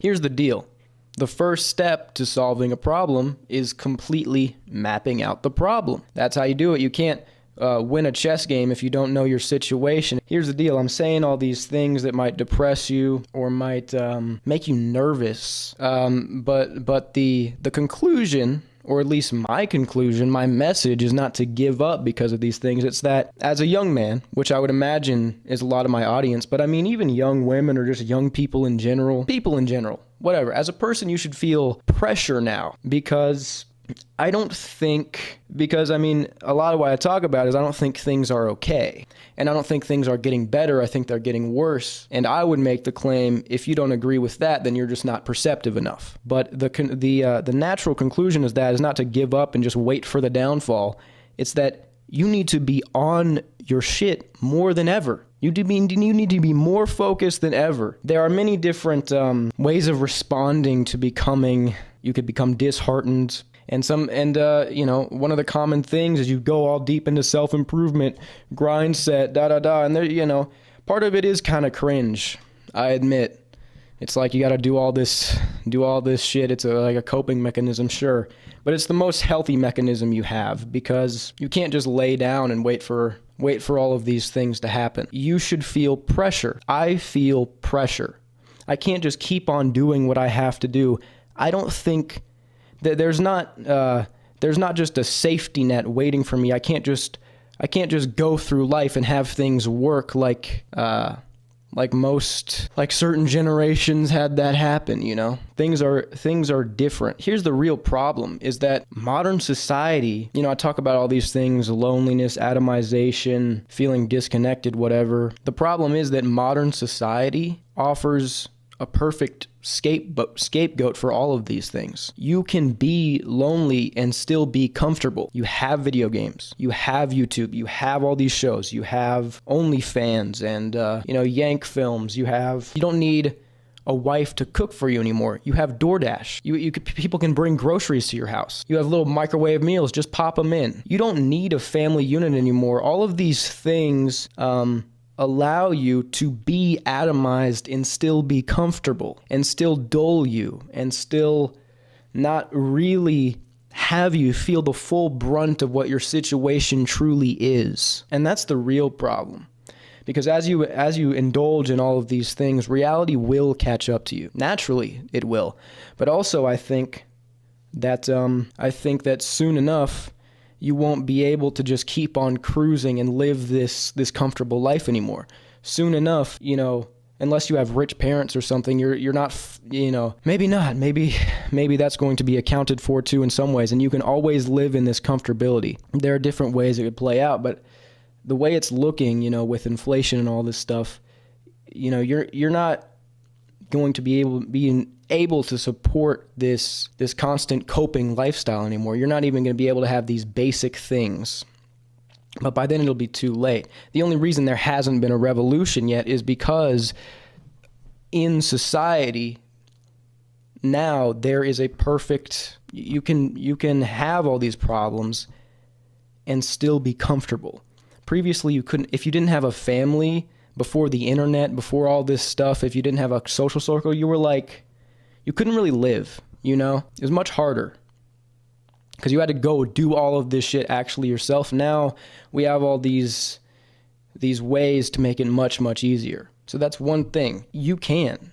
Here's the deal. The first step to solving a problem is completely mapping out the problem. That's how you do it. You can't win a chess game if you don't know your situation. Here's the deal. I'm saying all these things that might depress you or might make you nervous. But the conclusion, or at least my conclusion, my message is not to give up because of these things. It's that as a young man, which I would imagine is a lot of my audience, but I mean even young women or just young people in general, whatever. As a person, you should feel pressure now because a lot of what I talk about is I don't think things are okay. And I don't think things are getting better. I think they're getting worse. And I would make the claim, if you don't agree with that, then you're just not perceptive enough. But the natural conclusion is not to give up and just wait for the downfall. It's that you need to be on your shit more than ever. You need to be more focused than ever. There are many different ways of responding to becoming. You could become disheartened. And one of the common things is you go all deep into self-improvement, grind set, and there, part of it is kind of cringe. I admit, it's like you got to do all this shit. It's like a coping mechanism, sure, but it's the most healthy mechanism you have because you can't just lay down and wait for all of these things to happen. You should feel pressure. I feel pressure. I can't just keep on doing what I have to do. I don't think. There's not just a safety net waiting for me. I can't just go through life and have things work like certain generations had that happen, Things are different. Here's the real problem is that modern society, I talk about all these things, loneliness, atomization, feeling disconnected, whatever. The problem is that modern society offers a perfect scapegoat for all of these things. You can be lonely and still be comfortable. You have video games, you have YouTube, you have all these shows, you have OnlyFans and Yank films. You don't need a wife to cook for you anymore. You have DoorDash. People can bring groceries to your house. You have little microwave meals, just pop them in. You don't need a family unit anymore. All of these things allow you to be atomized and still be comfortable and still dull you and still not really have you feel the full brunt of what your situation truly is. And that's the real problem. Because as you indulge in all of these things, reality will catch up to you. Naturally, it will. But also I think that soon enough you won't be able to just keep on cruising and live this comfortable life anymore. Soon enough, unless you have rich parents or something, you're not, maybe not. Maybe that's going to be accounted for too in some ways, and you can always live in this comfortability. There are different ways it could play out, but the way it's looking, with inflation and all this stuff, you're not going to be able to support this constant coping lifestyle anymore. You're not even going to be able to have these basic things. But by then it'll be too late. The only reason there hasn't been a revolution yet is because in society now there is a perfect, you can have all these problems and still be comfortable. Previously you couldn't, if you didn't have a family, before the internet, before all this stuff, if you didn't have a social circle, you couldn't really live, It was much harder because you had to go do all of this shit actually yourself. Now we have all these ways to make it much, much easier. So that's one thing. You can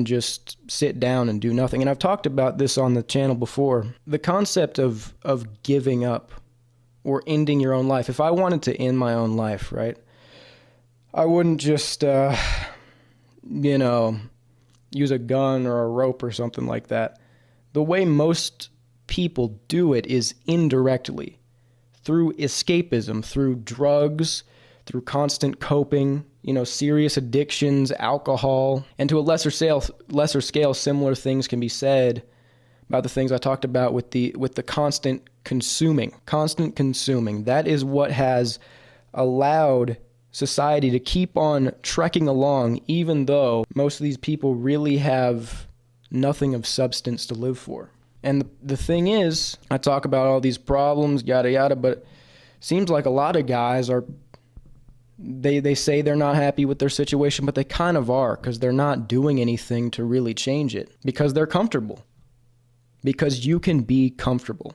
just sit down and do nothing. And I've talked about this on the channel before. The concept of giving up or ending your own life. If I wanted to end my own life, right? I wouldn't just, use a gun or a rope or something like that. The way most people do it is indirectly, through escapism, through drugs, through constant coping, serious addictions, alcohol, and to a lesser scale, similar things can be said about the things I talked about with the constant consuming. That is what has allowed society to keep on trekking along, even though most of these people really have nothing of substance to live for. And the thing is, I talk about all these problems, yada yada, but it seems like a lot of guys are They say they're not happy with their situation, but they kind of are, because they're not doing anything to really change it, because they're comfortable. Because you can be comfortable.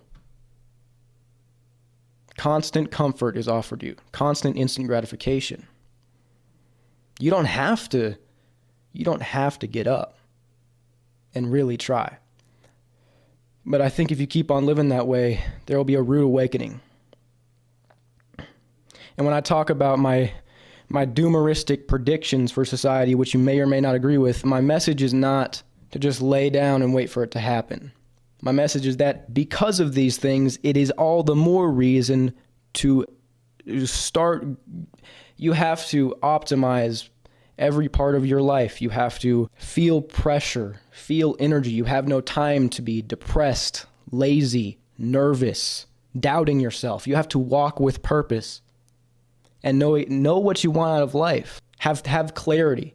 Constant comfort is offered you. Constant instant gratification. You don't have to get up and really try. But I think if you keep on living that way, there will be a rude awakening. And when I talk about my doomeristic predictions for society, which you may or may not agree with, my message is not to just lay down and wait for it to happen. My message is that because of these things, it is all the more reason to start. You have to optimize every part of your life. You have to feel pressure, feel energy. You have no time to be depressed, lazy, nervous, doubting yourself. You have to walk with purpose and know what you want out of life. Have clarity.